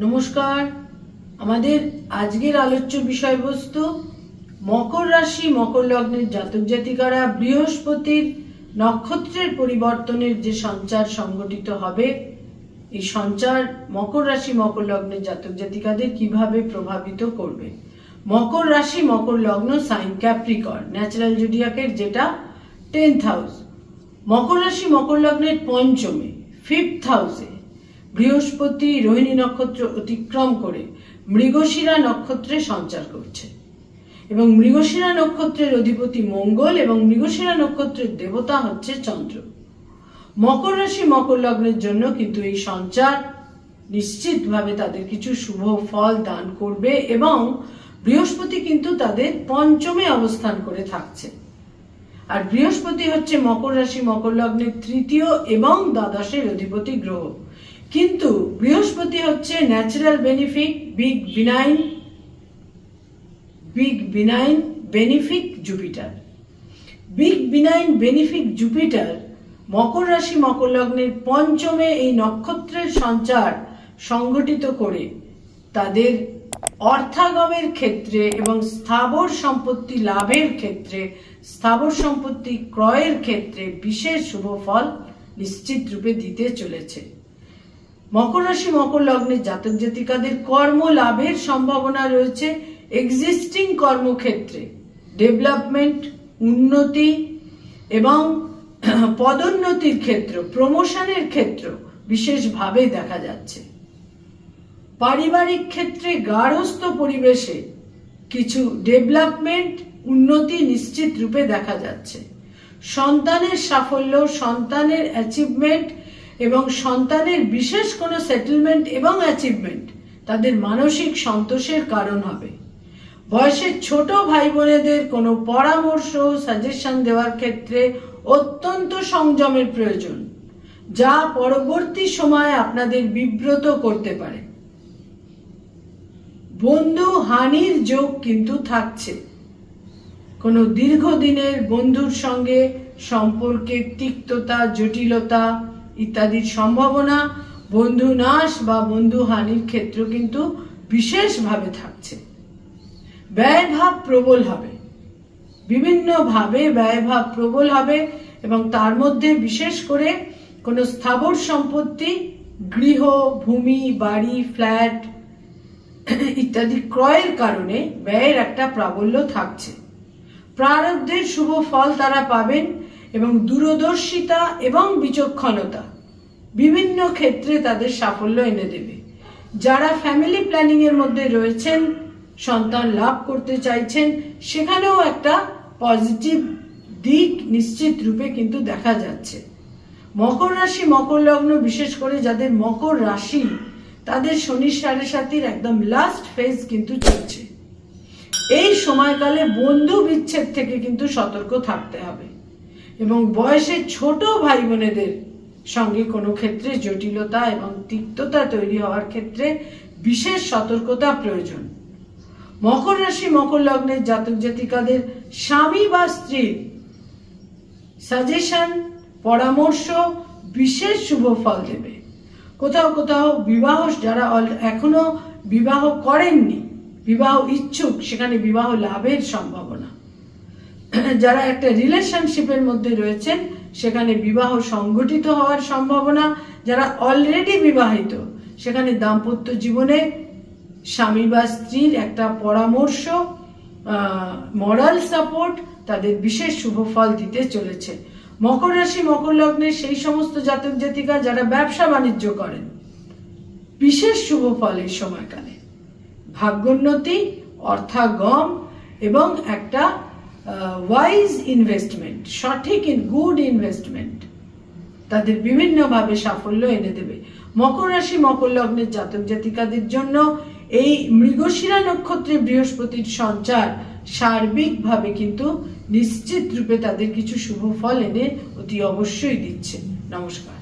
নমস্কার। আমাদের আজকের আলোচ্য বিষয়বস্তু মকর রাশি মকর লগ্নের জাতক জাতিকারা বৃহস্পতির নক্ষত্রের পরিবর্তনের যে সঞ্চার সংঘটিত হবে, এই সঞ্চার মকর রাশি মকর লগ্নের জাতক জাতিকাদের কিভাবে প্রভাবিত করবে। মকর রাশি মকর লগ্ন সাইন ক্যাপ্রিকর্ন, ন্যাচারাল জোডিয়াকের যেটা 10th হাউস। মকর রাশি মকর লগ্নের পঞ্চমে 5th হাউসে বৃহস্পতি রোহিণী নক্ষত্র অতিক্রম করে মৃগশিরা নক্ষত্রে সঞ্চার করছে এবং মৃগশিরা নক্ষত্রের অধিপতি মঙ্গল এবং মৃগশিরা নক্ষত্রের দেবতা হচ্ছে চন্দ্র। মকর রাশি মকর লগ্নের জন্য কিন্তু এই সঞ্চার নিশ্চিতভাবে তাদের কিছু শুভ ফল দান করবে এবং বৃহস্পতি কিন্তু তাদের পঞ্চমে অবস্থান করে থাকছে। আর বৃহস্পতি হচ্ছে মকর রাশি মকর লগ্নের তৃতীয় এবং দ্বাদশের অধিপতি গ্রহ, কিন্তু বৃহস্পতি হচ্ছে natural বেনিফিক big benign বেনিফিক Jupiter. Big benign বেনিফিক Jupiter মকর রাশি মকর লগ্নের পঞ্চমে এই নক্ষত্রের সঞ্চার সংগঠিত করে তাদের অর্থাগমের ক্ষেত্রে এবং স্থাবর সম্পত্তি লাভের ক্ষেত্রে, স্থাবর সম্পত্তি ক্রয়ের ক্ষেত্রে বিশেষ শুভ ফল নিশ্চিত রূপে দিতে চলেছে। মকর রাশি মকর লগ্নের জাতক জাতিকাদের কর্ম লাভের সম্ভাবনা রয়েছে। এক্সিস্টিং কর্মক্ষেত্রে ডেভেলপমেন্ট, উন্নতি এবং পদোন্নতির ক্ষেত্র, প্রমোশনের ক্ষেত্র বিশেষভাবে দেখা যাচ্ছে। পারিবারিক ক্ষেত্রে গার্হস্থ পরিবেশে কিছু ডেভেলপমেন্ট, উন্নতি নিশ্চিত রূপে দেখা যাচ্ছে। সন্তানের সাফল্য, সন্তানের অ্যাচিভমেন্ট এবং সন্তানের বিশেষ কোনো সেটেলমেন্ট এবং অ্যাচিভমেন্ট তাদের মানসিক সন্তোষের কারণ হবে। বয়সের ছোট ভাই বোনেদের কোনো পরামর্শ, সাজেশন দেওয়ার ক্ষেত্রে অত্যন্ত সংযমের প্রয়োজন, যা পরবর্তী সময়ে আপনাদের বিব্রত করতে পারে। বন্ধু হানির যোগ কিন্তু থাকছে। কোনো দীর্ঘদিনের বন্ধুর সঙ্গে সম্পর্কে তিক্ততা, জটিলতা ইত্যাদির সম্ভাবনা, বন্ধু নাশ বা বন্ধু হানির ক্ষেত্র কিন্তু বিশেষভাবে থাকছে। ব্যয়ভাব প্রবল হবে, বিভিন্নভাবে ব্যয়ভাব প্রবল হবে এবং তার মধ্যে বিশেষ করে কোনো স্থাবর সম্পত্তি, গৃহ, ভূমি, বাড়ি, ফ্ল্যাট ইত্যাদি ক্রয়ের কারণে ব্যয়ের একটা প্রাবল্য থাকছে। প্রারব্ধের শুভ ফল তারা পাবেন এবং দূরদর্শিতা এবং বিচক্ষণতা বিভিন্ন ক্ষেত্রে তাদের সাফল্য এনে দেবে। যারা ফ্যামিলি প্ল্যানিং এর মধ্যে রয়েছেন, সন্তান লাভ করতে চাইছেন, সেখানেও একটা পজিটিভ দিক নিশ্চিত রূপে কিন্তু দেখা যাচ্ছে। মকর রাশি মকর লগ্ন, বিশেষ করে যাদের মকর রাশি, তাদের শনি সাড়ে সাতির একদম লাস্ট ফেজ কিন্তু চলছে। এই সময়কালে বন্ধু বিচ্ছেদ থেকে কিন্তু সতর্ক থাকতে হবে এবং বয়সে ছোট ভাই বোনেদের সঙ্গে কোনো ক্ষেত্রে জটিলতা এবং তিক্ততা তৈরি হওয়ার ক্ষেত্রে বিশেষ সতর্কতা প্রয়োজন। মকর রাশি মকর লগ্নের জাতক জাতিকাদের স্বামী বা স্ত্রীর সাজেশন, পরামর্শ বিশেষ শুভ ফল দেবে। কোথাও কোথাও বিবাহ, যারা এখনো বিবাহ করেননি, বিবাহ ইচ্ছুক, সেখানে বিবাহ লাভের সম্ভাবনা। যারা একটা রিলেশনশিপের মধ্যে রয়েছেন, সেখানে বিবাহ সংগঠিত হওয়ার সম্ভাবনা। যারা অলরেডি বিবাহিত, সেখানে দাম্পত্য জীবনে স্বামী বা স্ত্রীর একটা পরামর্শ, মরাল সাপোর্ট তাদের বিশেষ শুভ ফল দিতে চলেছে। মকর রাশি মকর লগ্নের সেই সমস্ত জাতক জাতিকা যারা ব্যবসা বাণিজ্য করেন, বিশেষ শুভ ফল এই সময়কালে। ভাগ্যোন্নতি, অর্থাগম এবং একটা ওয়াইজ ইনভেস্টমেন্ট, সঠিক গুড ইনভেস্টমেন্ট তাদের বিভিন্নভাবে সাফল্য এনে দেবে। মকর রাশি মকর লগ্নের জাতক জাতিকাদের জন্য এই মৃগশিরা নক্ষত্রে বৃহস্পতির সঞ্চার সার্বিকভাবে কিন্তু নিশ্চিত রূপে তাদের কিছু শুভ ফল এনে অতি অবশ্যই দিচ্ছে। নমস্কার।